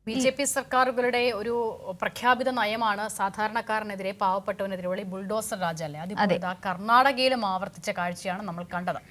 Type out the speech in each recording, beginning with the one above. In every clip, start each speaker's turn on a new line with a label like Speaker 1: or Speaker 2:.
Speaker 1: BJP. സർക്കാരുകളുടെ ഒരു പ്രഖ്യാപിത നയമാണ് സാധാരണക്കാരനെതിരെ പാവപ്പെട്ടവനെതിരെ ബുൾഡോസർ രാജ് അല്ലേ? അതിപ്പോൾ കർണാടകയിലും ആവർത്തിച്ച കാഴ്ചയാണ് നമ്മൾ കണ്ടത്.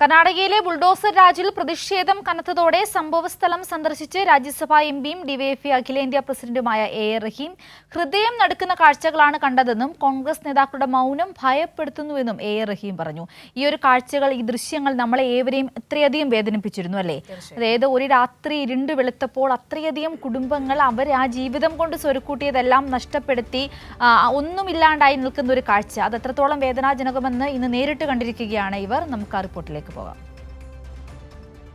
Speaker 2: കർണാടകയിലെ ബുൾഡോസർ രാജിൽ പ്രതിഷേധം കനത്തതോടെ സംഭവസ്ഥലം സന്ദർശിച്ച് രാജ്യസഭാ എംപിയും ഡിവൈഎഫ്ഐ അഖിലേന്ത്യാ പ്രസിഡന്റുമായ എ റഹീം ഹൃദയം നടുക്കുന്ന കാഴ്ചകളാണ് കണ്ടതെന്നും കോൺഗ്രസ് നേതാക്കളുടെ മൗനം ഭയപ്പെടുത്തുന്നുവെന്നും എ റഹീം പറഞ്ഞു. ഈ ഒരു കാഴ്ചകൾ, ഈ ദൃശ്യങ്ങൾ നമ്മളെ ഏവരെയും ഇത്രയധികം വേദനിപ്പിച്ചിരുന്നു അല്ലേ? അതായത് ഒരു രാത്രി ഇരുണ്ട് വെളുത്തപ്പോൾ അത്രയധികം കുടുംബങ്ങൾ അവർ ആ ജീവിതം കൊണ്ട് സ്വരുക്കൂട്ടിയതെല്ലാം നഷ്ടപ്പെടുത്തി ഒന്നുമില്ലാണ്ടായി നിൽക്കുന്ന ഒരു കാഴ്ച. അത് എത്രത്തോളം വേദനാജനകമെന്ന് ഇന്ന് നേരിട്ട് കണ്ടിരിക്കുകയാണ് ഇവർ. നമുക്ക് ആ റിപ്പോർട്ടിലേക്ക് പോകാം.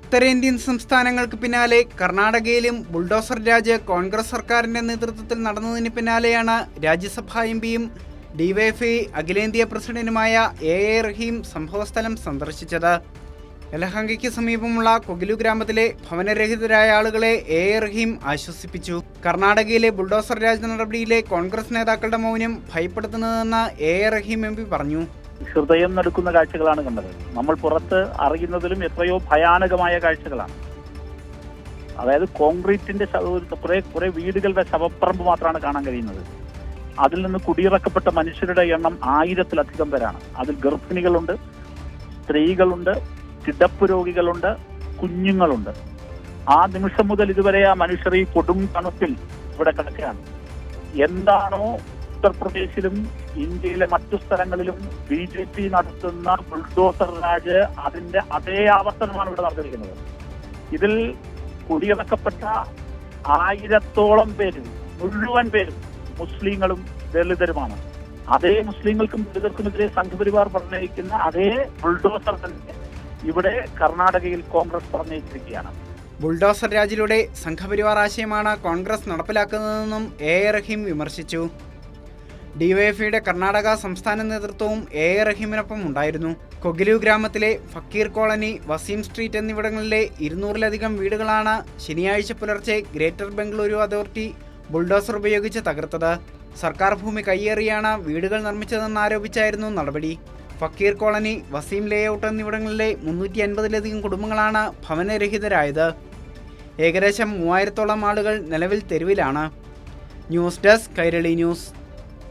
Speaker 3: ഉത്തരേന്ത്യൻ സംസ്ഥാനങ്ങൾക്ക് പിന്നാലെ കർണാടകയിലും ബുൾഡോസർ രാജ് കോൺഗ്രസ് സർക്കാരിന്റെ നേതൃത്വത്തിൽ നടന്നതിന് പിന്നാലെയാണ് രാജ്യസഭാ എംപിയും ഡിവൈഎഫ്ഐ അഖിലേന്ത്യാ പ്രസിഡന്റുമായ എ റഹീം സംഭവസ്ഥലം സന്ദർശിച്ചത്. യലഹങ്കയ്ക്ക് സമീപമുള്ള കൊഗിലു ഗ്രാമത്തിലെ ഭവനരഹിതരായ ആളുകളെ എ റഹീം ആശ്വസിപ്പിച്ചു. കർണാടകയിലെ ബുൾഡോസർ രാജ് നടപടിയിലെ കോൺഗ്രസ് നേതാക്കളുടെ മൗനം ഭയപ്പെടുത്തുന്നതെന്ന് എ റഹീം എംപി പറഞ്ഞു.
Speaker 4: ഹൃദയം നടുക്കുന്ന കാഴ്ചകളാണ് കണ്ടത്. നമ്മൾ പുറത്ത് അറിയുന്നതിലും എത്രയോ ഭയാനകമായ കാഴ്ചകളാണ്. അതായത് കോൺക്രീറ്റിന്റെ കുറെ വീടുകളുടെ ശവപ്പറമ്പ് മാത്രമാണ് കാണാൻ കഴിയുന്നത്. അതിൽ നിന്ന് കുടിയിറക്കപ്പെട്ട മനുഷ്യരുടെ എണ്ണം 1000-ലധികം പേരാണ്. അതിൽ ഗർഭിണികളുണ്ട്, സ്ത്രീകളുണ്ട്, കിടപ്പ് രോഗികളുണ്ട്, കുഞ്ഞുങ്ങളുണ്ട്. ആ നിമിഷം മുതൽ ഇതുവരെ ആ മനുഷ്യർ ഈ കൊടും തണുപ്പിൽ ഇവിടെ കിടക്കുകയാണ്. എന്താണോ ഉത്തർപ്രദേശിലും ഇന്ത്യയിലെ മറ്റു സ്ഥലങ്ങളിലും ബി.ജെ.പി. നടത്തുന്ന ബുൾഡോസർ രാജ്, അതിന്റെ അതേ ആവർത്തനമാണ് ഇവിടെ നടന്നിരിക്കുന്നത്. ഇതിൽ കുടിയിറക്കപ്പെട്ട 1000-ഓളം പേര്, മുഴുവൻ പേരും മുസ്ലിങ്ങളും ദളിതരുമാണ്. അതേ മുസ്ലിങ്ങൾക്കും ദളിതർക്കുമെതിരെ സംഘപരിവാർ പറഞ്ഞിരിക്കുന്ന അതേ ബുൾഡോസർ തന്നെ ഇവിടെ കർണാടകയിൽ കോൺഗ്രസ് പറഞ്ഞിരിക്കുകയാണ്.
Speaker 3: ബുൾഡോസർ രാജിലൂടെ സംഘപരിവാർ ആശയമാണ് കോൺഗ്രസ് നടപ്പിലാക്കുന്നതെന്നും എ റഹീം വിമർശിച്ചു. ഡിവൈഎഫ്ഐയുടെ കർണാടക സംസ്ഥാന നേതൃത്വവും എ റഹീമിനൊപ്പം ഉണ്ടായിരുന്നു. കൊഗിലു ഗ്രാമത്തിലെ ഫക്കീർ കോളനി, വസീം സ്ട്രീറ്റ് എന്നിവിടങ്ങളിലെ 200-ലധികം വീടുകളാണ് ശനിയാഴ്ച പുലർച്ചെ ഗ്രേറ്റർ ബംഗളൂരു അതോറിറ്റി ബുൾഡോസർ ഉപയോഗിച്ച് തകർത്തത്. സർക്കാർ ഭൂമി കയ്യേറിയാണ് വീടുകൾ നിർമ്മിച്ചതെന്നാരോപിച്ചായിരുന്നു നടപടി. ഫക്കീർ കോളനി, വസീം ലേഔട്ട് എന്നിവിടങ്ങളിലെ 350-ലധികം കുടുംബങ്ങളാണ് ഭവനരഹിതരായത്. ഏകദേശം 3000-ഓളം ആളുകൾ നിലവിൽ തെരുവിലാണ്. News desk Kairali news.